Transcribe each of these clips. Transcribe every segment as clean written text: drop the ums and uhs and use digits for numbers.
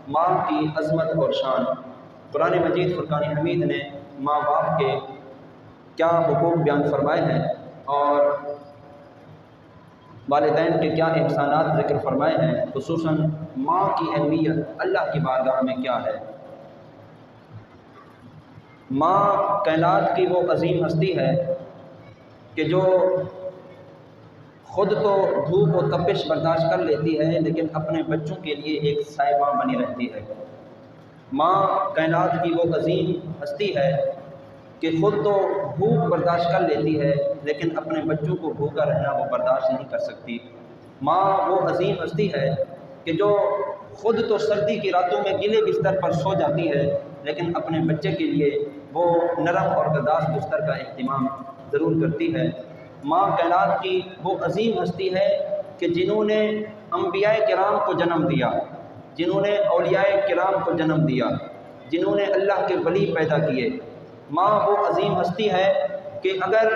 ماں کی عظمت اور شان۔ قرآن مجید فرقان حمید نے ماں باپ کے کیا حقوق بیان فرمائے ہیں اور والدین کے کیا احسانات ذکر فرمائے ہیں، خصوصاً ماں کی اہمیت اللہ کی بارگاہ میں کیا ہے۔ ماں کائنات کی وہ عظیم ہستی ہے کہ جو خود تو دھوپ و تپش برداشت کر لیتی ہے لیکن اپنے بچوں کے لیے ایک سائبہ بنی رہتی ہے۔ ماں کائنات کی وہ عظیم ہستی ہے کہ خود تو بھوک برداشت کر لیتی ہے لیکن اپنے بچوں کو بھوکا رہنا وہ برداشت نہیں کر سکتی۔ ماں وہ عظیم ہستی ہے کہ جو خود تو سردی کی راتوں میں گیلے بستر پر سو جاتی ہے لیکن اپنے بچے کے لیے وہ نرم اور گداز بستر کا اہتمام ضرور کرتی ہے۔ ماں کائنات کی وہ عظیم ہستی ہے کہ جنہوں نے انبیاء کرام کو جنم دیا، جنہوں نے اولیاء کرام کو جنم دیا، جنہوں نے اللہ کے ولی پیدا کیے۔ ماں وہ عظیم ہستی ہے کہ اگر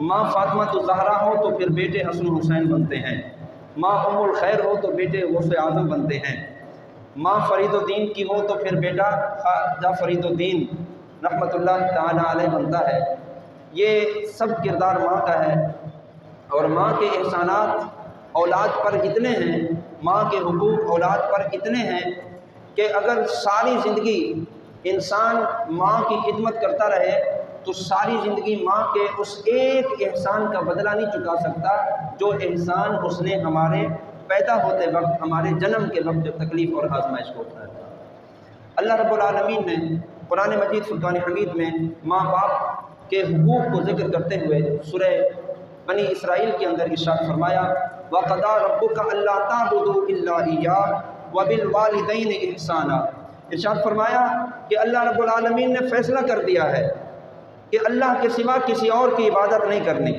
ماں فاطمہ الزہرا ہو تو پھر بیٹے حسن حسین بنتے ہیں، ماں ام الخیر ہو تو بیٹے غوث اعظم بنتے ہیں، ماں فرید الدین کی ہو تو پھر بیٹا خواجہ فرید الدین رحمۃ اللہ تعالی علیہ بنتا ہے۔ یہ سب کردار ماں کا ہے اور ماں کے احسانات اولاد پر اتنے ہیں، ماں کے حقوق اولاد پر اتنے ہیں کہ اگر ساری زندگی انسان ماں کی خدمت کرتا رہے تو ساری زندگی ماں کے اس ایک احسان کا بدلہ نہیں چکا سکتا جو احسان اس نے ہمارے پیدا ہوتے وقت، ہمارے جنم کے وقت جو تکلیف اور آزمائش کو اٹھایا تھا۔ اللہ رب العالمین نے قرآن مجید فرقان حمید میں ماں باپ کے حقوق کو ذکر کرتے ہوئے سورہ بنی اسرائیل کے اندر ارشاد فرمایا وَقَضَىٰ رَبُّكَ أَلَّا تَعْبُدُوا إِلَّا إِيَّاهُ وَبِالْوَالِدَيْنِ إِحْسَانًا۔ ارشاد فرمایا کہ اللہ رب العالمین نے فیصلہ کر دیا ہے کہ اللہ کے سوا کسی اور کی عبادت نہیں کرنی،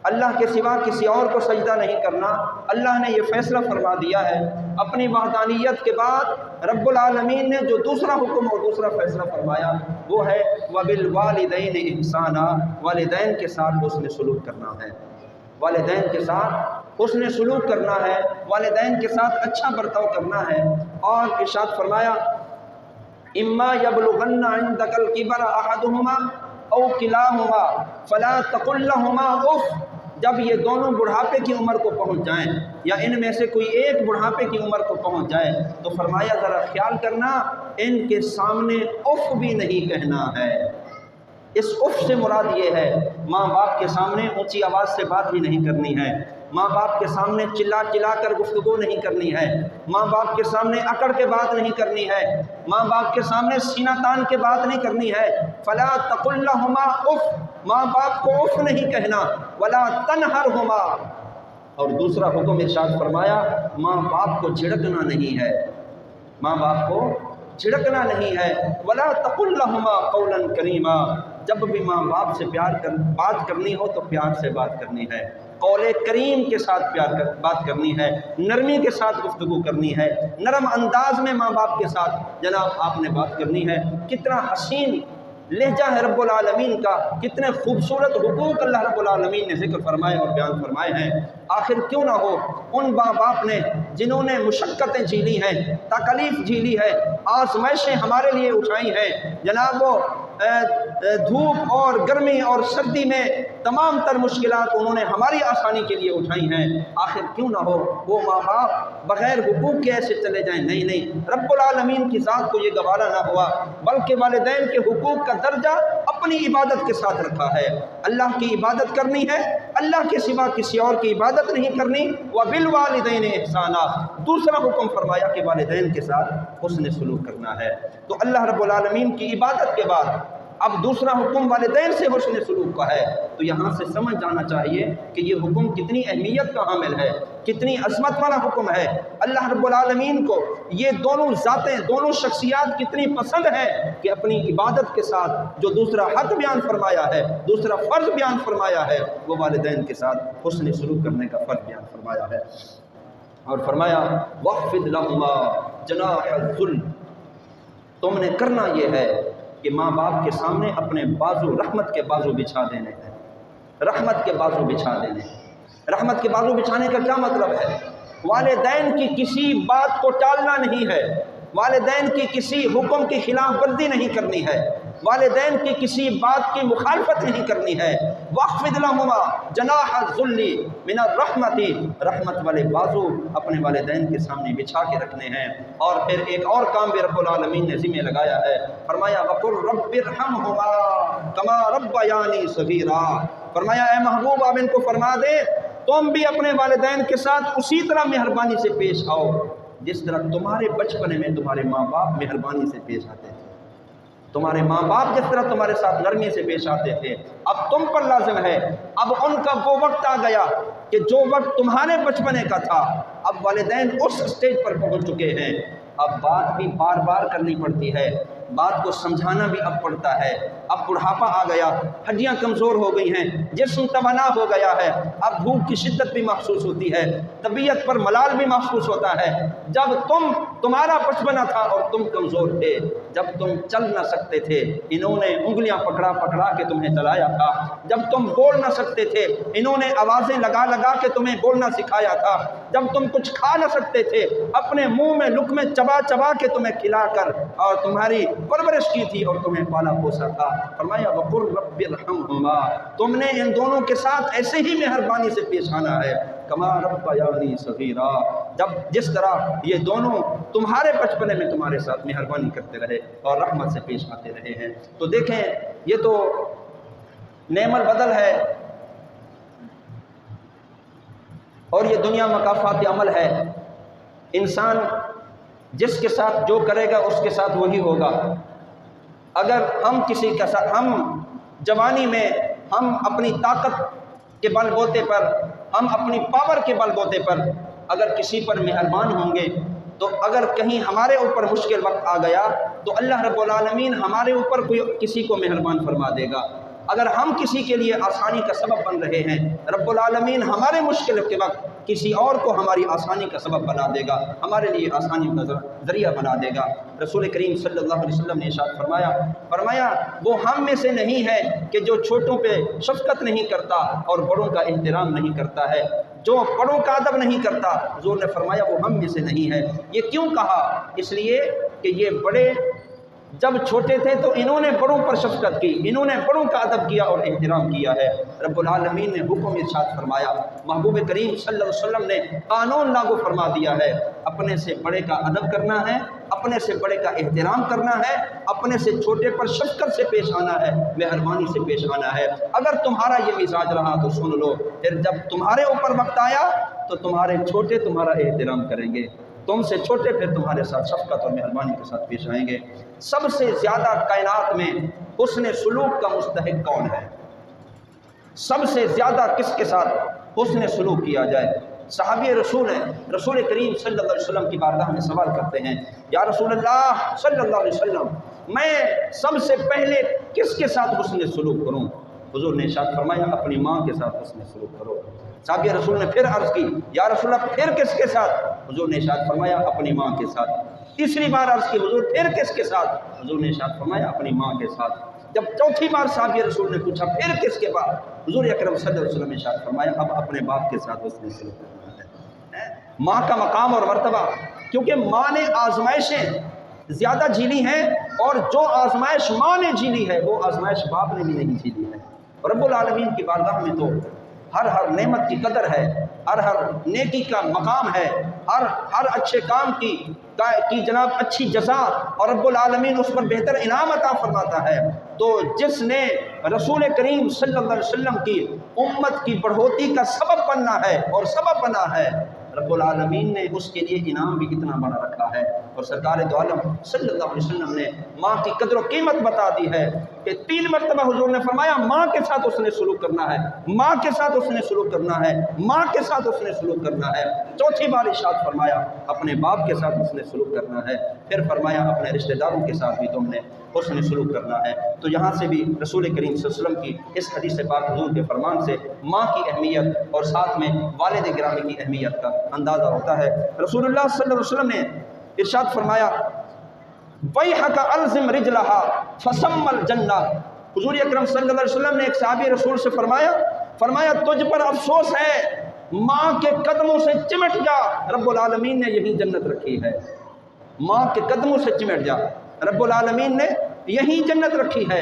اللہ کے سوا کسی اور کو سجدہ نہیں کرنا۔ اللہ نے یہ فیصلہ فرما دیا ہے۔ اپنی وحدانیت کے بعد رب العالمین نے جو دوسرا حکم اور دوسرا فیصلہ فرمایا وہ ہے وَبِالْوَالِدَيْنِ إِحْسَانًا، والدین کے ساتھ حسن سلوک کرنا ہے، والدین کے ساتھ حسن سلوک کرنا ہے، والدین کے ساتھ اچھا برتاؤ کرنا ہے۔ اور ارشاد فرمایا اما یبلغن عندک الکبر احدہما او کلاہما فلا تقل لہما اف، جب یہ دونوں بڑھاپے کی عمر کو پہنچ جائیں یا ان میں سے کوئی ایک بڑھاپے کی عمر کو پہنچ جائے تو فرمایا ذرا خیال کرنا ان کے سامنے اف بھی نہیں کہنا ہے۔ اس اف سے مراد یہ ہے ماں باپ کے سامنے اونچی آواز سے بات بھی نہیں کرنی ہے، ماں باپ کے سامنے چلا چلا کر گفتگو نہیں کرنی ہے، ماں باپ کے سامنے اکڑ کے بات نہیں کرنی ہے، ماں باپ کے سامنے سینہ تان کے بات نہیں کرنی ہے۔ فلا تقل لہما اف، ماں باپ کو اف نہیں کہنا، ولا تنہرہما، اور دوسرا حکم ارشاد فرمایا ماں باپ کو جھڑکنا نہیں ہے، ماں باپ کو جھڑکنا نہیں ہے۔ ولا تقل لہما قولا کریما، جب بھی ماں باپ سے بات کرنی ہو تو پیار سے بات کرنی ہے، قول کریم کے ساتھ بات کرنی ہے، نرمی کے ساتھ گفتگو کرنی ہے، نرم انداز میں ماں باپ کے ساتھ جناب آپ نے بات کرنی ہے۔ کتنا حسین لہجہ ہے رب العالمین کا، کتنے خوبصورت حقوق اللہ رب العالمین نے ذکر فرمائے اور بیان فرمائے ہیں۔ آخر کیوں نہ ہو ان ماں باپ نے جنہوں نے مشقتیں جھیلی ہیں، تکلیف جھیلی ہے، آزمائشیں ہمارے لیے اٹھائی ہیں، جناب وہ دھوپ اور گرمی اور سردی میں تمام تر مشکلات انہوں نے ہماری آسانی کے لیے اٹھائی ہیں۔ آخر کیوں نہ ہو وہ ماں باپ بغیر حقوق کے ایسے چلے جائیں؟ نہیں نہیں، رب العالمین کی ذات کو یہ گوارا نہ ہوا، بلکہ والدین کے حقوق کا درجہ اپنی عبادت کے ساتھ رکھا ہے۔ اللہ کی عبادت کرنی ہے، اللہ کے سوا کسی اور کی عبادت نہیں کرنی۔ وَبِالْوَالِدَيْنِ إِحْسَانًا، دوسرا حکم فرمایا کہ والدین کے ساتھ حسن سلوک کرنا ہے۔ تو اللہ رب العالمین کی عبادت کے بعد اب دوسرا حکم والدین سے حسن سلوک کا ہے، تو یہاں سے سمجھ جانا چاہیے کہ یہ حکم کتنی اہمیت کا حامل ہے، کتنی عظمت والا حکم ہے۔ اللہ رب العالمین کو یہ دونوں ذاتیں، دونوں شخصیات کتنی پسند ہے کہ اپنی عبادت کے ساتھ جو دوسرا حق بیان فرمایا ہے، دوسرا فرض بیان فرمایا ہے، وہ والدین کے ساتھ حسن سلوک کرنے کا فرض بیان فرمایا ہے۔ اور فرمایا وَخْفِضْ لَهُمَا جَنَاحَ الذُّلِّ، تم نے کرنا یہ ہے کہ ماں باپ کے سامنے اپنے بازو، رحمت کے بازو بچھا دینے ہیں، رحمت کے بازو بچھا دینے۔ رحمت کے بازو بچھانے کا کیا مطلب ہے؟ والدین کی کسی بات کو ٹالنا نہیں ہے، والدین کی کسی حکم کی خلاف ورزی نہیں کرنی ہے، والدین کی کسی بات کی مخالفت نہیں کرنی ہے۔ واخفض لہما جناح الذل من الرحمۃ، رحمت والے بازو اپنے والدین کے سامنے بچھا کے رکھنے ہیں۔ اور پھر ایک اور کام بھی رب العالمین نے ذمہ لگایا ہے، فرمایا وقل رب ارحمہما کما ربیانی صغیرا، فرمایا اے محبوب آپ ان کو فرما دے تم بھی اپنے والدین کے ساتھ اسی طرح مہربانی سے پیش آؤ جس طرح تمہارے بچپنے میں تمہارے ماں باپ مہربانی سے پیش آتے تھے، تمہارے ماں باپ جس طرح تمہارے ساتھ نرمی سے پیش آتے تھے اب تم پر لازم ہے، اب ان کا وہ وقت آ گیا کہ جو وقت تمہارے بچپنے کا تھا اب والدین اس سٹیج پر پہنچ چکے ہیں، اب بات بھی بار بار کرنی پڑتی ہے، بات کو سمجھانا بھی اب پڑتا ہے، اب بڑھاپا آ گیا، ہڈیاں کمزور ہو گئی ہیں، جسم توانا ہو گیا ہے، اب بھوک کی شدت بھی محسوس ہوتی ہے، طبیعت پر ملال بھی محسوس ہوتا ہے۔ جب تمہارا بچپنا تھا اور تم کمزور تھے، جب تم چل نہ سکتے تھے انہوں نے انگلیاں پکڑا پکڑا کے تمہیں چلایا تھا، جب تم بول نہ سکتے تھے انہوں نے آوازیں لگا لگا کے تمہیں بولنا سکھایا تھا، جب تم کچھ کھا نہ سکتے تھے اپنے منہ میں لقمے چبا چبا کے تمہیں کھلا کر اور تمہاری پرورش کی تھی اور تمہیں پالا پوسا تھا۔ فرمایا وقل رب ارحمہما، تم نے ان دونوں کے ساتھ ایسے ہی مہربانی سے پیش آنا ہے، کما ربیانی صغیرا، جس طرح یہ دونوں تمہارے بچپنے میں تمہارے ساتھ مہربانی کرتے رہے اور رحمت سے پیش آتے رہے ہیں۔ تو دیکھیں یہ تو نعم البدل ہے اور یہ دنیا مکافات عمل ہے، انسان جس کے ساتھ جو کرے گا اس کے ساتھ وہی ہوگا۔ اگر ہم کسی کے ساتھ ہم جوانی میں ہم اپنی طاقت کے بل بوتے پر ہم اپنی پاور کے بل بوتے پر اگر کسی پر مہربان ہوں گے تو اگر کہیں ہمارے اوپر مشکل وقت آ گیا تو اللہ رب العالمین ہمارے اوپر کوئی کسی کو مہربان فرما دے گا۔ اگر ہم کسی کے لیے آسانی کا سبب بن رہے ہیں رب العالمین ہمارے مشکل کے وقت کسی اور کو ہماری آسانی کا سبب بنا دے گا، ہمارے لیے آسانی کا ذریعہ بنا دے گا۔ رسول کریم صلی اللہ علیہ وسلم نے ارشاد فرمایا وہ ہم میں سے نہیں ہے کہ جو چھوٹوں پہ شفقت نہیں کرتا اور بڑوں کا احترام نہیں کرتا ہے، جو بڑوں کا ادب نہیں کرتا، حضور نے فرمایا وہ ہم میں سے نہیں ہے۔ یہ کیوں کہا؟ اس لیے کہ یہ بڑے جب چھوٹے تھے تو انہوں نے بڑوں پر شفقت کی، انہوں نے بڑوں کا ادب کیا اور احترام کیا ہے۔ رب العالمین نے حکم ارشاد فرمایا، محبوب کریم صلی اللہ علیہ وسلم نے قانون لاگو فرما دیا ہے، اپنے سے بڑے کا ادب کرنا ہے، اپنے سے بڑے کا احترام کرنا ہے، اپنے سے چھوٹے پر شفقت سے پیش آنا ہے، مہربانی سے پیش آنا ہے۔ اگر تمہارا یہ مزاج رہا تو سن لو، پھر جب تمہارے اوپر وقت آیا تو تمہارے چھوٹے تمہارا احترام کریں گے، تم سے چھوٹے پھر تمہارے ساتھ شفقت اور مہربانی کے ساتھ پیش آئیں گے۔ سب سے زیادہ کائنات میں حسن سلوک کا مستحق کون ہے؟ سب سے زیادہ کس کے ساتھ حسن سلوک کیا جائے؟ صحابی رسول ہیں، رسول کریم صلی اللہ علیہ وسلم کی بارگاہ میں سوال کرتے ہیں، یا رسول اللہ صلی اللہ علیہ وسلم میں سب سے پہلے کس کے ساتھ حسن سلوک کروں؟ حضور نے ارشاد فرمایا اپنی ماں کے ساتھ حسن سلوک کرو۔ صحابی رسول نے پھر عرض کی، یا رسول اللہ پھر کس کے ساتھ؟ حضور نے ارشاد فرمایا اپنی ماں کے ساتھ۔ تیسری بار عرض کی، حضور پھر کس کے ساتھ؟ حضور نے ارشاد فرمایا اپنی ماں کے ساتھ۔ جب چوتھی بار صحابی رسول نے پوچھا پھر کس کے بعد؟ حضور اکرم صلی اللہ علیہ وسلم نے ارشاد فرمایا اب اپنے باپ کے ساتھ حسن سلوک کرنا ہے۔ ماں کا مقام اور مرتبہ، کیونکہ ماں نے آزمائشیں زیادہ جھیلی ہیں اور جو آزمائش ماں نے جھیلی ہے وہ آزمائش باپ نے بھی نہیں جھیلی ہے۔ رب العالمین کی بارگاہ میں تو ہر نعمت کی قدر ہے، ہر نیکی کا مقام ہے، ہر اچھے کام کی جناب اچھی جزا اور رب العالمین اس پر بہتر انعام عطا فرماتا ہے۔ تو جس نے رسول کریم صلی اللہ علیہ وسلم کی امت کی بڑھوتی کا سبب بننا ہے اور سبب بنا ہے، رب العالمین نے اس کے لیے انعام بھی اتنا بڑا رکھا ہے۔ اور سرکار دو عالم صلی اللہ علیہ وسلم نے ماں کی قدر و قیمت بتا دی ہے کہ 3 مرتبہ حضور نے فرمایا ماں کے ساتھ اس نے سلوک کرنا ہے، ماں کے ساتھ اس نے سلوک کرنا ہے، ماں کے ساتھ اس نے سلوک کرنا ہے۔ چوتھی بار ارشاد فرمایا اپنے باپ کے ساتھ اس نے سلوک کرنا ہے، پھر فرمایا اپنے رشتہ داروں کے ساتھ بھی تم نے اس نے سلوک کرنا ہے۔ تو یہاں سے بھی رسول کریم صلی اللہ علیہ وسلم کی اس حدیث پاک حضور کے فرمان سے ماں کی اہمیت اور ساتھ میں والد گرامی کی اہمیت کا اندازہ ہوتا ہے۔ رسول اللہ صلی اللہ علیہ وسلم نے ارشاد فرمایا وَيْحَكَ أَلْزِمْ رِجْلَهَا فَسَمَّ الْجَنَّةِ، حضور اکرم صلی اللہ علیہ وسلم نے ایک صحابی رسول سے فرمایا تجھ پر افسوس ہے، ماں کے قدموں سے چمٹ جا، رب العالمین نے یہی جنت رکھی ہے۔ ماں کے قدموں سے چمٹ جا۔ رب العالمین نے یہی جنت رکھی ہے،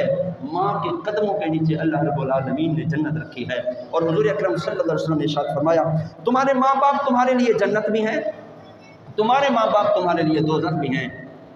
ماں کے قدموں کے نیچے اللہ رب العالمین نے جنت رکھی ہے۔ اور حضور اکرم صلی اللہ علیہ وسلم نے ارشاد فرمایا تمہارے ماں باپ تمہارے لیے جنت بھی ہیں، تمہارے ماں باپ تمہارے لیے دوزخ بھی ہیں۔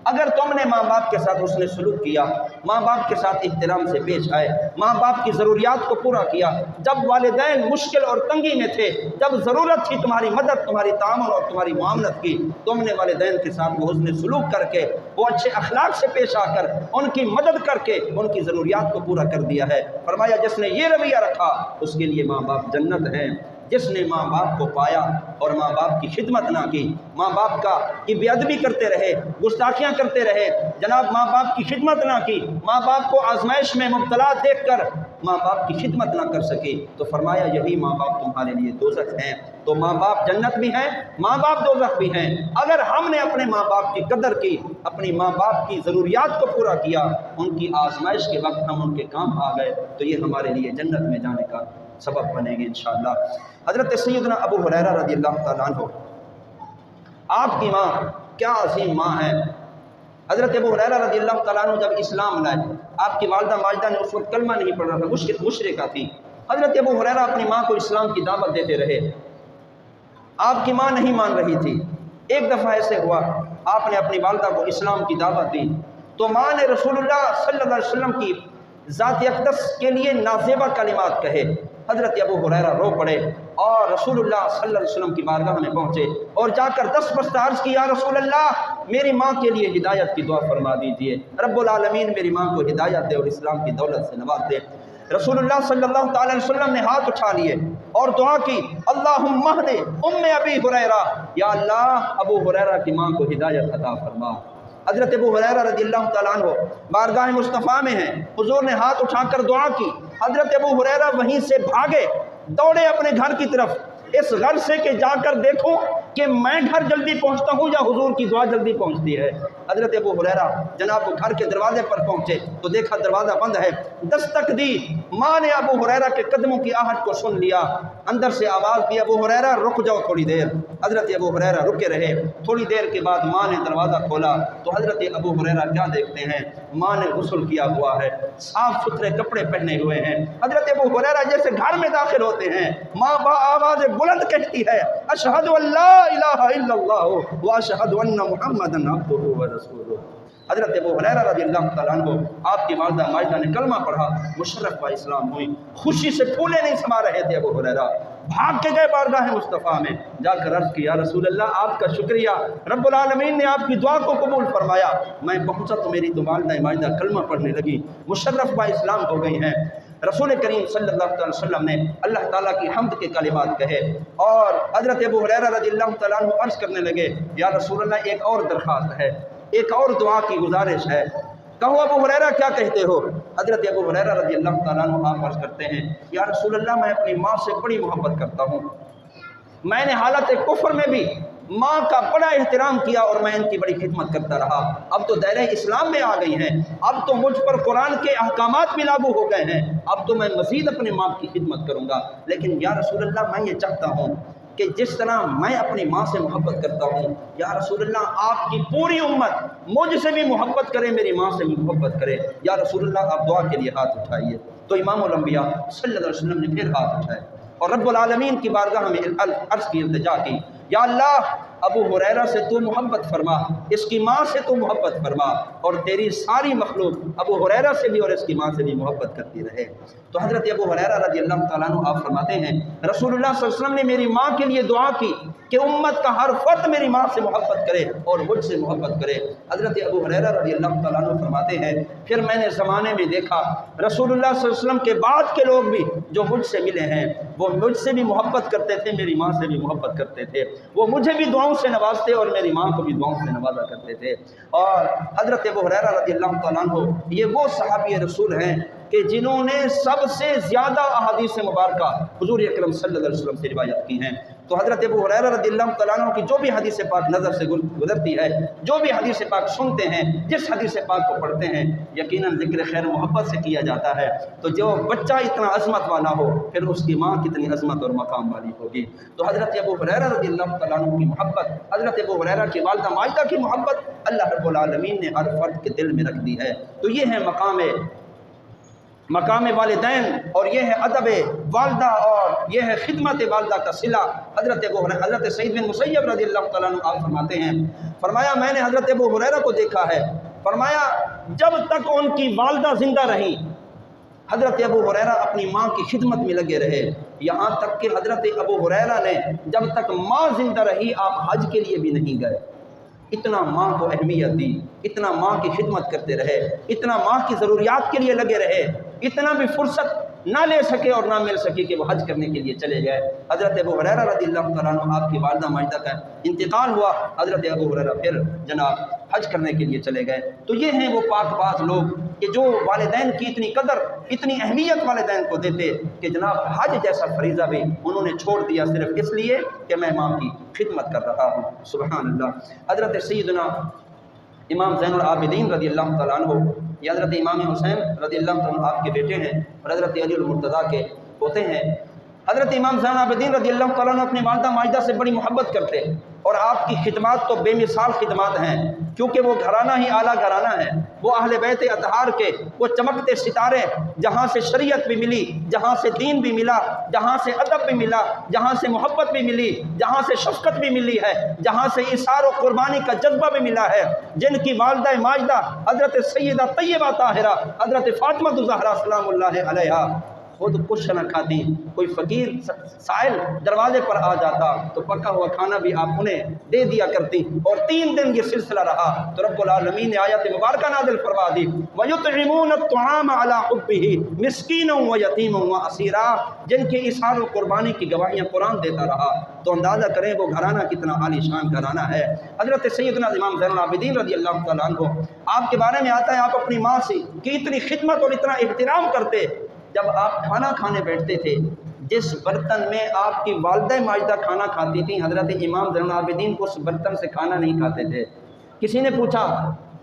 اگر تم نے ماں باپ کے ساتھ حسن سلوک کیا، ماں باپ کے ساتھ احترام سے پیش آئے، ماں باپ کی ضروریات کو پورا کیا، جب والدین مشکل اور تنگی میں تھے، جب ضرورت تھی تمہاری مدد، تمہاری تعاون اور تمہاری معاونت کی، تم نے والدین کے ساتھ وہ حسن سلوک کر کے، وہ اچھے اخلاق سے پیش آ کر، ان کی مدد کر کے ان کی ضروریات کو پورا کر دیا ہے۔ فرمایا جس نے یہ رویہ رکھا اس کے لیے ماں باپ جنت ہے۔ جس نے ماں باپ کو پایا اور ماں باپ کی خدمت نہ کی، ماں باپ کا کی بے ادبی کرتے رہے، گستاخیاں کرتے رہے، جناب ماں باپ کی خدمت نہ کی، ماں باپ کو آزمائش میں مبتلا دیکھ کر ماں باپ کی خدمت نہ کر سکے، تو فرمایا یہی ماں باپ تمہارے لیے دوزخ ہیں۔ تو ماں باپ جنت بھی ہیں، ماں باپ دوزخ بھی ہیں۔ اگر ہم نے اپنے ماں باپ کی قدر کی، اپنی ماں باپ کی ضروریات کو پورا کیا، ان کی آزمائش کے وقت ہم ان کے کام آ گئے، تو یہ ہمارے لیے جنت میں جانے کا سبب بنے گی انشاءاللہ۔ حضرت سیدنا ابو ہریرہ رضی اللہ تعالیٰ عنہ، آپ کی ماں کیا عظیم ماں ہے۔ حضرت ابو ہریرہ رضی اللہ تعالیٰ عنہ جب اسلام لائے، آپ کی والدہ ماجدہ نے اس وقت کلمہ نہیں پڑھ رہا تھا، مشرکہ تھی۔ حضرت ابو ہریرہ اپنی ماں کو اسلام کی دعوت دیتے رہے، آپ کی ماں نہیں مان رہی تھی۔ ایک دفعہ ایسے ہوا، آپ نے اپنی والدہ کو اسلام کی دعوت دی تو ماں نے رسول اللہ صلی اللہ علیہ وسلم کی ذات اقدس کے لیے نازیبہ کلمات کہے۔ حضرت ابو ہریرہ رو پڑے اور رسول اللہ صلی اللہ علیہ وسلم کی بارگاہ میں پہنچے اور جا کر دست بست عرض کی، یا رسول اللہ میری ماں کے لیے ہدایت کی دعا فرما دیجئے، رب العالمین میری ماں کو ہدایت دے اور اسلام کی دولت سے نواز دے۔ رسول اللہ صلی اللہ تعالی علیہ وسلم نے ہاتھ اٹھا لیے اور دعا کی، اللہم اہد ام ابی ہریرہ، یا اللہ ابو ہریرہ کی ماں کو ہدایت عطا فرما۔ حضرت ابو ہریرہ رضی اللہ تعالیٰ عنہ بارگاہ مصطفیٰ میں ہیں، حضور نے ہاتھ اٹھا کر دعا کی، حضرت ابو ہریرہ وہیں سے بھاگے، دوڑے اپنے گھر کی طرف، اس غرض سے کہ جا کر دیکھوں کہ میں گھر جلدی پہنچتا ہوں یا حضور کی دعا جلدی پہنچتی ہے۔ حضرت ابو ہریرہ جناب گھر کے دروازے پر پہنچے تو دیکھا دروازہ بند ہے، دستک دی، ماں نے ابو ہریرہ کے قدموں کی آہٹ کو سن لیا، اندر سے آواز دی، ابو ہریرہ رک جاؤ تھوڑی دیر۔ حضرت ابو ہریرہ رکے رہے، تھوڑی دیر کے بعد ماں نے دروازہ کھولا تو حضرت ابو ہریرہ کیا دیکھتے ہیں، ماں نے غسل کیا ہوا ہے، صاف ستھرے کپڑے پہنے ہوئے ہیں۔ حضرت ابو ہریرہ جیسے گھر میں داخل ہوتے ہیں، ماں آواز بلند کہتی ہے، اشہد ان لا الہ الا اللہ واشہد ان محمدن عبدہ ورسولہ۔ حضرت ابو ہریرہ رضی اللہ تعالیٰ عنہ، آپ کی والدہ ماجدہ نے کلمہ پڑھا، مشرف و اسلام ہوئی، خوشی سے پھولے نہیں سما رہے تھے ابو ہریرہ، بھاگ کے گئے بارگاہ مصطفیٰ میں، جا کر عرض کی، یا رسول اللہ آپ کا شکریہ، رب العالمین نے آپ کی دعا کو قبول فرمایا، میں پہنچا تو میری تو والدہ ماجدہ کلمہ پڑھنے لگی، مشرف و اسلام ہو گئی ہیں۔ رسول کریم صلی اللہ علیہ وسلم نے اللہ تعالیٰ کی حمد کے کلمات کہے اور حضرت ابو ہریرہ رضی اللہ تعالیٰ عنہ عرض کرنے لگے، یا رسول اللہ ایک اور درخواست ہے، ایک اور دعا کی گزارش ہے، کہو ابو ہریرہ کیا کہتے ہو؟ حضرت ابو ہریرہ رضی اللہ تعالیٰ عنہ آپ عرض کرتے ہیں، یا رسول اللہ میں اپنی ماں سے بڑی محبت کرتا ہوں، میں نے حالت کفر میں بھی ماں کا بڑا احترام کیا اور میں ان کی بڑی خدمت کرتا رہا، اب تو دائرہ اسلام میں آ گئی ہیں، اب تو مجھ پر قرآن کے احکامات بھی لاگو ہو گئے ہیں، اب تو میں مزید اپنے ماں کی خدمت کروں گا، لیکن یا رسول اللہ میں یہ چاہتا ہوں کہ جس طرح میں اپنی ماں سے محبت کرتا ہوں، یا رسول اللہ آپ کی پوری امت مجھ سے بھی محبت کرے، میری ماں سے بھی محبت کرے، یا رسول اللہ آپ دعا کے لیے ہاتھ اٹھائیے۔ تو امام الانبیاء صلی اللہ علیہ وسلم نے پھر ہاتھ اٹھائے اور رب العالمین کی بارگاہ میں عرض کی، التجا کی، یا اللہ ابو ہریرہ سے تو محبت فرما، اس کی ماں سے تو محبت فرما، اور تیری ساری مخلوق ابو ہریرہ سے بھی اور اس کی ماں سے بھی محبت کرتی رہے۔ تو حضرت ابو ہریرہ رضی اللہ تعالیٰ عنہ آپ فرماتے ہیں، رسول اللہ صلی اللہ علیہ وسلم نے میری ماں کے لیے دعا کی کہ امت کا ہر فرد میری ماں سے محبت کرے اور مجھ سے محبت کرے۔ حضرت ابو ہریرہ رضی اللہ تعالیٰ عنہ فرماتے ہیں، پھر میں نے زمانے میں دیکھا رسول اللہ صلی اللہ علیہ وسلم کے بعد کے لوگ بھی جو مجھ سے ملے ہیں، وہ مجھ سے بھی محبت کرتے تھے، میری ماں سے بھی محبت کرتے تھے، وہ مجھے بھی دعاؤں سے نوازتے اور میری ماں کو بھی دعاؤں سے نوازا کرتے تھے۔ اور حضرت ابو ہریرہ رضی اللہ تعالیٰ عنہ یہ وہ صحابی رسول ہیں کہ جنہوں نے سب سے زیادہ احادیث مبارکہ حضور اکرم صلی اللہ علیہ وسلم سے روایت کی ہیں۔ تو حضرت ابو ہریرہ رضی اللہ تعالیٰ عنہ کی جو بھی حدیث پاک نظر سے گزرتی ہے، جو بھی حدیث پاک سنتے ہیں، جس حدیث پاک کو پڑھتے ہیں، یقیناً ذکر خیر محبت سے کیا جاتا ہے۔ تو جو بچہ اتنا عظمت والا ہو، پھر اس کی ماں کتنی عظمت اور مقام والی ہوگی۔ تو حضرت ابو ہریرہ رضی اللہ تعالیٰ عنہ کی محبت، حضرت ابو ہریرہ کی والدہ ماجدہ کی محبت اللہ رب العالمین نے ہر فرد کے دل میں رکھ دی ہے۔ تو یہ ہے مقام والدین، اور یہ ہے ادب والدہ، اور یہ ہے خدمت والدہ کا صلہ۔ حضرت سعید بن مسیب رضی اللہ تعالیٰ عنہ آپ فرماتے ہیں، فرمایا میں نے حضرت ابو ہریرہ کو دیکھا ہے، فرمایا جب تک ان کی والدہ زندہ رہی حضرت ابو ہریرہ اپنی ماں کی خدمت میں لگے رہے، یہاں تک کہ حضرت ابو ہریرہ نے جب تک ماں زندہ رہی آپ حج کے لیے بھی نہیں گئے۔ اتنا ماں کو اہمیت دی، اتنا ماں کی خدمت کرتے رہے، اتنا ماں کی ضروریات کے لیے لگے رہے، اتنا بھی فرصت نہ لے سکے اور نہ مل سکے کہ وہ حج کرنے کے لیے چلے گئے۔ حضرت ابو ہریرہ رضی اللہ تعالیٰ عنہ آپ کی والدہ ماجدہ کا انتقال ہوا، حضرت ابو ہریرہ پھر جناب حج کرنے کے لیے چلے گئے۔ تو یہ ہیں وہ پاک باز لوگ کہ جو والدین کی اتنی قدر، اتنی اہمیت والدین کو دیتے کہ جناب حج جیسا فریضہ بھی انہوں نے چھوڑ دیا صرف اس لیے کہ میں ماں کی خدمت کر رہا ہوں۔ سبحان اللہ۔ حضرت سیدنا امام زین العابدین رضی اللہ تعالیٰ عنہ، یہ حضرت امام حسین رضی اللہ تعالیٰ عنہ آپ کے بیٹے ہیں اور حضرت علی المرتضیٰ کے ہوتے ہیں۔ حضرت امام زین العابدین رضی اللہ تعالیٰ عنہ اپنی والدہ ماجدہ سے بڑی محبت کرتے، اور آپ کی خدمات تو بے مثال خدمات ہیں، کیونکہ وہ گھرانہ ہی اعلیٰ گھرانہ ہے، وہ اہل بیت اطہار کے وہ چمکتے ستارے، جہاں سے شریعت بھی ملی، جہاں سے دین بھی ملا، جہاں سے ادب بھی ملا، جہاں سے محبت بھی ملی، جہاں سے شفقت بھی ملی ہے، جہاں سے ایثار و قربانی کا جذبہ بھی ملا ہے، جن کی والدہ ماجدہ حضرت سیدہ طیبہ طاہرہ حضرت فاطمہ الزہرا سلام اللہ علیہا خود کچھ نہ کھاتی، کوئی فقیر سائل دروازے پر آ جاتا تو پکا ہوا کھانا بھی آپ انہیں دے دیا کرتی، اور 3 دن یہ سلسلہ رہا تو رب العالمین نے آیت مبارکہ نازل فرما دی، وَيُطْعِمُونَ الطَّعَامَ عَلَىٰ حُبِّهِ مِسْكِینًا وَيَتِیمًا وَأَسِیرًا، جن کی اثار و قربانی کی گواہیاں قرآن دیتا رہا۔ تو اندازہ کریں وہ گھرانہ کتنا عالی شان گھرانہ ہے۔ حضرت سیدنا امام زین العابدین رضی اللہ تعالیٰ عنہ آپ کے بارے میں آتا ہے، آپ اپنی ماں سے کی اتنی خدمت اور اتنا احترام کرتے، جب آپ کھانا کھانے بیٹھتے تھے جس برتن میں آپ کی والدہ ماجدہ کھانا کھاتی تھیں، حضرت امام زین العابدین اس برتن سے کھانا نہیں کھاتے تھے۔ کسی نے پوچھا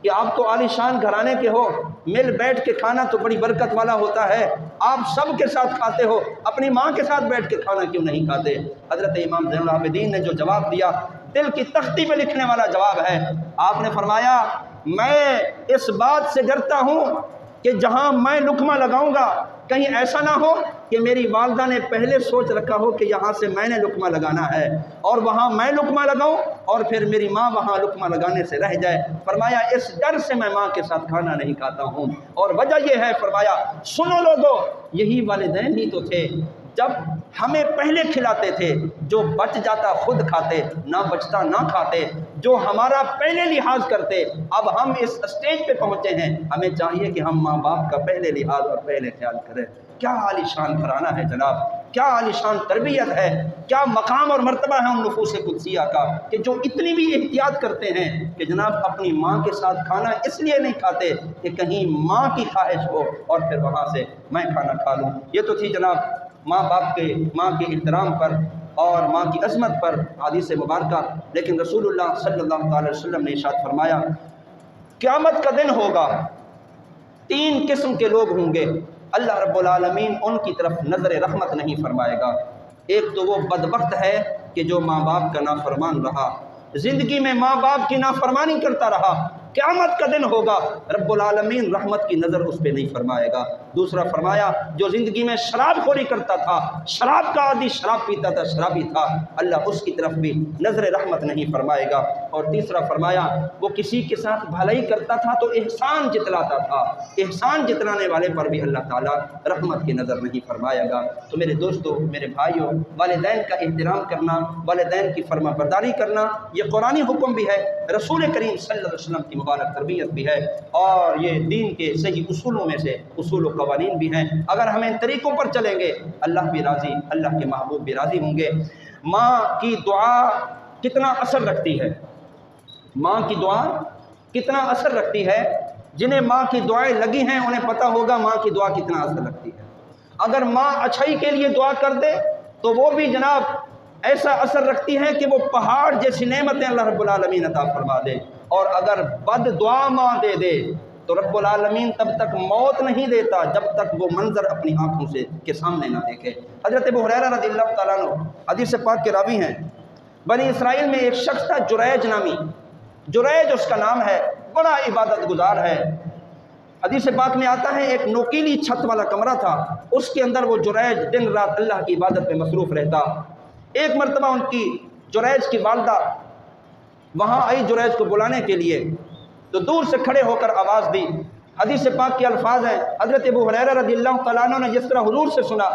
کہ آپ تو عالی شان گھرانے کے ہو، مل بیٹھ کے کھانا تو بڑی برکت والا ہوتا ہے، آپ سب کے ساتھ کھاتے ہو، اپنی ماں کے ساتھ بیٹھ کے کھانا کیوں نہیں کھاتے؟ حضرت امام زین العابدین نے جو جواب دیا، دل کی تختی پہ لکھنے والا جواب ہے۔ آپ نے فرمایا میں اس بات سے ڈرتا ہوں کہ جہاں میں لقمہ لگاؤں گا کہیں ایسا نہ ہو کہ میری والدہ نے پہلے سوچ رکھا ہو کہ یہاں سے میں نے لقمہ لگانا ہے، اور وہاں میں لقمہ لگاؤں اور پھر میری ماں وہاں لقمہ لگانے سے رہ جائے۔ فرمایا اس ڈر سے میں ماں کے ساتھ کھانا نہیں کھاتا ہوں، اور وجہ یہ ہے، فرمایا سنو لوگو، یہی والدین ہی تو تھے جب ہمیں پہلے کھلاتے تھے، جو بچ جاتا خود کھاتے، نہ بچتا نہ کھاتے، جو ہمارا پہلے لحاظ کرتے۔ اب ہم اس اسٹیج پہ پہنچے ہیں، ہمیں چاہیے کہ ہم ماں باپ کا پہلے لحاظ اور پہلے خیال کریں۔ کیا عالی شان گھرانہ ہے جناب، کیا عالی شان تربیت ہے، کیا مقام اور مرتبہ ہے ان نفوس قدسیہ کا کہ جو اتنی بھی احتیاط کرتے ہیں کہ جناب اپنی ماں کے ساتھ کھانا اس لیے نہیں کھاتے کہ کہیں ماں کی خواہش ہو اور پھر وہاں سے میں کھانا کھا لوں۔ یہ تو تھی جناب ماں باپ کے، ماں کے احترام پر اور ماں کی عظمت پر حدیث مبارکہ۔ لیکن رسول اللہ صلی اللہ علیہ وسلم نے ارشاد فرمایا قیامت کا دن ہوگا، 3 قسم کے لوگ ہوں گے، اللہ رب العالمین ان کی طرف نظر رحمت نہیں فرمائے گا۔ ایک تو وہ بدبخت ہے کہ جو ماں باپ کا نافرمان رہا، زندگی میں ماں باپ کی نافرمانی کرتا رہا، قیامت کا دن ہوگا رب العالمین رحمت کی نظر اس پہ نہیں فرمائے گا۔ دوسرا فرمایا جو زندگی میں شراب خوری کرتا تھا، شراب کا عادی، شراب پیتا تھا، شرابی تھا، اللہ اس کی طرف بھی نظر رحمت نہیں فرمائے گا۔ اور تیسرا فرمایا وہ کسی کے ساتھ بھلائی کرتا تھا تو احسان جتلاتا تھا، احسان جتلانے والے پر بھی اللہ تعالیٰ رحمت کی نظر نہیں فرمائے گا۔ تو میرے دوستو، میرے بھائیوں، والدین کا احترام کرنا، والدین کی فرما برداری کرنا یہ قرآنی حکم بھی ہے، رسول کریم صلی اللہ علیہ وسلم کی مبارک تربیت بھی ہے، اور یہ دین کے صحیح اصولوں میں سے اصول و قوانین بھی ہیں۔ اگر ہم ان طریقوں پر چلیں گے اللہ بھی راضی، اللہ کے محبوب بھی راضی ہوں گے۔ ماں کی دعا کتنا اثر رکھتی ہے، ماں کی دعا کتنا اثر رکھتی ہے، جنہیں ماں کی دعائیں لگی ہیں انہیں پتہ ہوگا ماں کی دعا کتنا اثر رکھتی ہے۔ اگر ماں اچھائی کے لیے دعا کر دے تو وہ بھی جناب ایسا اثر رکھتی ہیں کہ وہ پہاڑ جیسی نعمتیں اللہ رب العالمین عطا فرما دے، اور اگر بد دعا ماں دے دے تو رب العالمین تب تک موت نہیں دیتا جب تک وہ منظر اپنی آنکھوں سے کے سامنے نہ دیکھے۔ حضرت ابو ہریرہ رضی اللہ تعالیٰ عنہ حدیث پاک کے راوی ہیں، بنی اسرائیل میں ایک شخص تھا جریج نامی، جریج اس کا نام ہے، بڑا عبادت گزار ہے۔ حدیث پاک میں آتا ہے ایک نوکیلی چھت والا کمرہ تھا، اس کے اندر وہ جریج دن رات اللہ کی عبادت میں مصروف رہتا۔ ایک مرتبہ ان کی جریج کی والدہ وہاں آئی جریج کو بلانے کے لیے، تو دور سے کھڑے ہو کر آواز دی۔ حدیث پاک کے الفاظ ہیں، حضرت ابو ہریرہ رضی اللہ تعالیٰ عنہ نے جس طرح حضور سے سنا،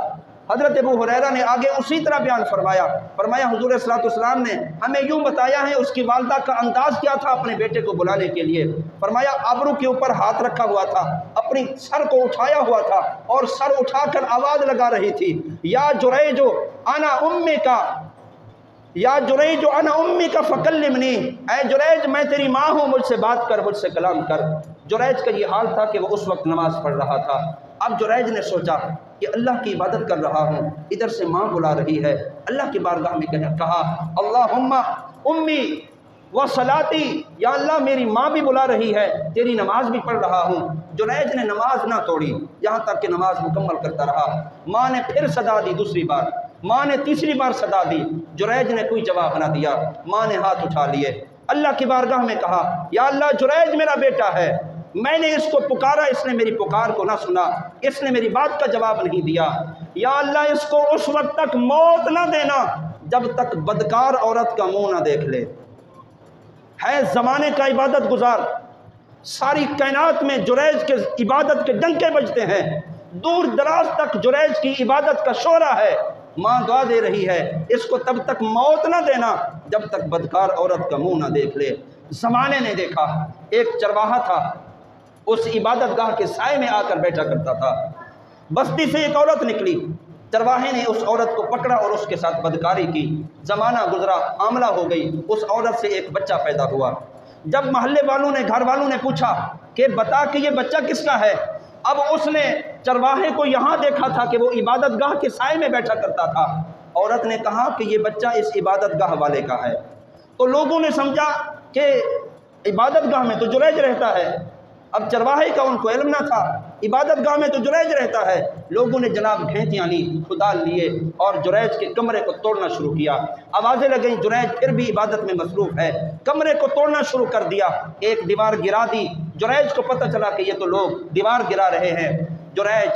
حضرت ابو ہریرہ نے آگے اسی طرح بیان فرمایا۔ حضور صلی اللہ علیہ وسلم نے ہمیں یوں بتایا ہے اس کی والدہ کا انداز کیا تھا اپنے بیٹے کو بلانے کے لیے۔ فرمایا ابرو کے اوپر ہاتھ رکھا ہوا تھا، اپنی سر کو اٹھایا ہوا تھا اور سر اٹھا کر آواز لگا رہی تھی، یا جریج انا امی کا، یا جریج انا امی کا فکلمنی، اے جریج میں تیری ماں ہوں، مجھ سے بات کر، مجھ سے کلام کر۔ جریج کا یہ حال تھا کہ وہ اس وقت نماز پڑھ رہا تھا۔ اب جریج نے سوچا کہ اللہ کی عبادت کر رہا ہوں، ادھر سے ماں بلا رہی ہے، اللہ کی بارگاہ میں کہا اللہم امی و صلاتی، یا اللہ میری ماں بھی بلا رہی ہے، تیری نماز بھی پڑھ رہا ہوں۔ جریج نے نماز نہ توڑی یہاں تک کہ نماز مکمل کرتا رہا۔ ماں نے پھر صدا دی دوسری بار، ماں نے تیسری بار صدا دی، جریج نے کوئی جواب نہ دیا۔ ماں نے ہاتھ اٹھا لیے، اللہ کی بارگاہ میں کہا یا اللہ جریج میرا بیٹا ہے، میں نے اس کو پکارا، اس نے میری پکار کو نہ سنا، اس نے میری بات کا جواب نہیں دیا، یا اللہ اس کو اس وقت تک موت نہ دینا جب تک بدکار عورت کا منہ نہ دیکھ لے۔ ہے زمانے کا عبادت گزار، ساری کائنات میں جریج کے عبادت کے ڈنکے بجتے ہیں، دور دراز تک جریج کی عبادت کا شورا ہے۔ ماں دعا دے رہی ہے اس کو تب تک موت نہ دینا جب تک بدکار عورت کا منہ نہ دیکھ لے۔ زمانے نے دیکھا ایک چرواہا تھا، اس عبادت گاہ کے سائے میں آ کر بیٹھا کرتا تھا۔ بستی سے ایک عورت نکلی، چرواہے نے اس عورت کو پکڑا اور اس کے ساتھ بدکاری کی۔ زمانہ گزرا، حاملہ ہو گئی، اس عورت سے ایک بچہ پیدا ہوا۔ جب محلے والوں نے، گھر والوں نے پوچھا کہ بتا کہ یہ بچہ کس کا ہے، اب اس نے چرواہے کو یہاں دیکھا تھا کہ وہ عبادت گاہ کے سائے میں بیٹھا کرتا تھا۔ عورت نے کہا کہ یہ بچہ اس عبادت گاہ والے کا ہے، تو لوگوں نے سمجھا کہ عبادت گاہ میں تو جریج رہتا ہے۔ اب چرواہے کا ان کو علم نہ تھا، عبادت گاہ میں تو جریج رہتا ہے۔ لوگوں نے جناب گھینٹیاں لی، کدال لیے اور جریج کے کمرے کو توڑنا شروع کیا۔ آوازیں لگیں جریج پھر بھی عبادت میں مصروف ہے، کمرے کو توڑنا شروع کر دیا۔ ایک دیوار گرا دی، جریج کو پتہ چلا کہ یہ تو لوگ دیوار گرا رہے ہیں۔ جریج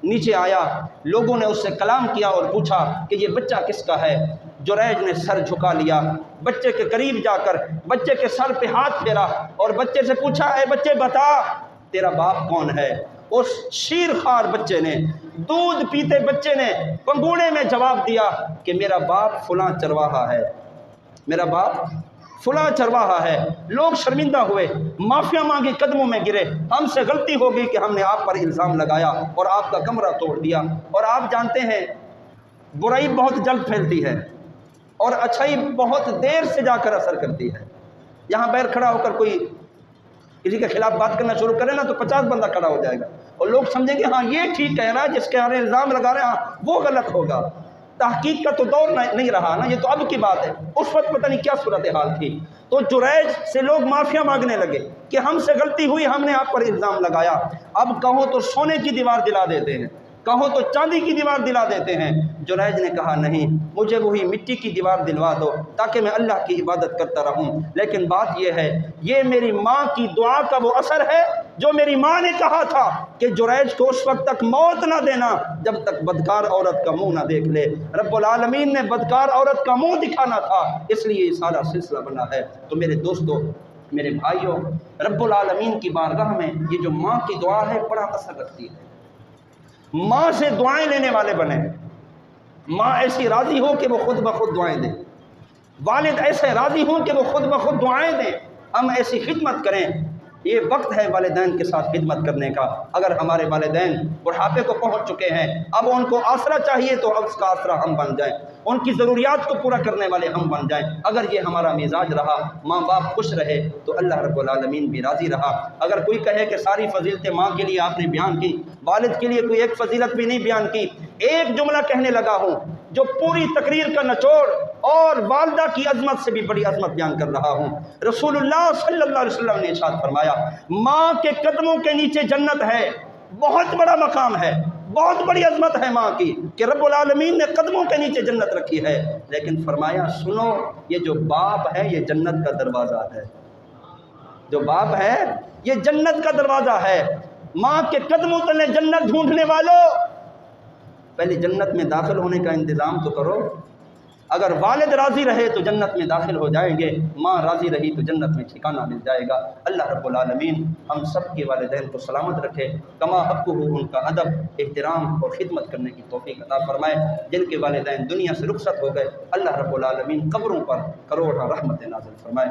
نیچے آیا، لوگوں نے اس سے کلام کیا اور پوچھا کہ یہ بچہ کس کا ہے۔ جریج نے سر جھکا لیا، بچے کے قریب جا کر بچے کے سر پہ ہاتھ پھیرا اور بچے سے پوچھا اے بچے بتا تیرا باپ کون ہے۔ اس شیر خوار بچے نے، دودھ پیتے بچے نے پنگوڑے میں جواب دیا کہ میرا باپ فلاں چرواہا ہے، میرا باپ فلاں چرواہا ہے۔ لوگ شرمندہ ہوئے، معافیا مانگی، قدموں میں گرے، ہم سے غلطی ہو گئی کہ ہم نے آپ پر الزام لگایا اور آپ کا کمرہ توڑ دیا۔ اور آپ جانتے ہیں برائی بہت جلد پھیلتی ہے اور اچھائی بہت دیر سے جا کر اثر کرتی ہے۔ یہاں بیر کھڑا ہو کر کوئی کسی کے خلاف بات کرنا شروع کرے نا تو 50 بندہ کھڑا ہو جائے گا اور لوگ سمجھیں گے ہاں یہ ٹھیک کہہ رہا ہے، جس کے آنے الزام لگا رہے ہیں وہ غلط ہوگا۔ تحقیق کا تو دور نہیں رہا نا، یہ تو اب کی بات ہے، اس وقت پتہ نہیں کیا صورتحال تھی۔ تو جریج سے لوگ معافیا مانگنے لگے کہ ہم سے غلطی ہوئی، ہم نے آپ پر الزام لگایا۔ اب کہو تو سونے کی دیوار دلا دیتے ہیں، کہو تو چاندی کی دیوار دلا دیتے ہیں۔ جریج نے کہا نہیں، مجھے وہی مٹی کی دیوار دلوا دو تاکہ میں اللہ کی عبادت کرتا رہوں۔ لیکن بات یہ ہے، یہ میری ماں کی دعا کا وہ اثر ہے جو میری ماں نے کہا تھا کہ جریج کو اس وقت تک موت نہ دینا جب تک بدکار عورت کا منہ نہ دیکھ لے۔ رب العالمین نے بدکار عورت کا منہ دکھانا تھا، اس لیے یہ سارا سلسلہ بنا ہے۔ تو میرے دوستو، میرے بھائیوں، رب العالمین کی بارگاہ میں یہ جو ماں کی دعا ہے بڑا اثر رکھتی ہے۔ ماں سے دعائیں لینے والے بنے، ماں ایسی راضی ہو کہ وہ خود بخود دعائیں دیں، والد ایسے راضی ہوں کہ وہ خود بخود دعائیں دیں۔ ہم ایسی خدمت کریں، یہ وقت ہے والدین کے ساتھ خدمت کرنے کا۔ اگر ہمارے والدین بڑھاپے کو پہنچ چکے ہیں، اب ان کو آسرا چاہیے تو اب اس کا آسرا ہم بن جائیں، ان کی ضروریات کو پورا کرنے والے ہم بن جائیں۔ اگر یہ ہمارا مزاج رہا، ماں باپ خوش رہے تو اللہ رب العالمین بھی راضی رہا۔ اگر کوئی کہے کہ ساری فضیلتیں ماں کے لیے آپ نے بیان کی، والد کے لیے کوئی ایک فضیلت بھی نہیں بیان کی، ایک جملہ کہنے لگا ہوں جو پوری تقریر کا نچوڑ اور والدہ کی عظمت سے بھی بڑی عظمت بیان کر رہا ہوں۔ رسول اللہ صلی اللہ علیہ وسلم نے ارشاد فرمایا ماں کے قدموں کے نیچے جنت ہے، بہت بڑا مقام ہے، بہت بڑی عظمت ہے ماں کی کہ رب العالمین نے قدموں کے نیچے جنت رکھی ہے، لیکن فرمایا سنو یہ جو باپ ہے یہ جنت کا دروازہ ہے، جو باپ ہے یہ جنت کا دروازہ ہے۔ ماں کے قدموں تلے جنت ڈھونڈنے والوں، پہلے جنت میں داخل ہونے کا انتظام تو کرو۔ اگر والد راضی رہے تو جنت میں داخل ہو جائیں گے، ماں راضی رہی تو جنت میں ٹھکانہ مل جائے گا۔ اللہ رب العالمین ہم سب کے والدین کو سلامت رکھے، کما حق ہو ان کا ادب، احترام اور خدمت کرنے کی توفیق عطا فرمائے۔ جن کے والدین دنیا سے رخصت ہو گئے اللہ رب العالمین قبروں پر کروڑا رحمت نازل فرمائے۔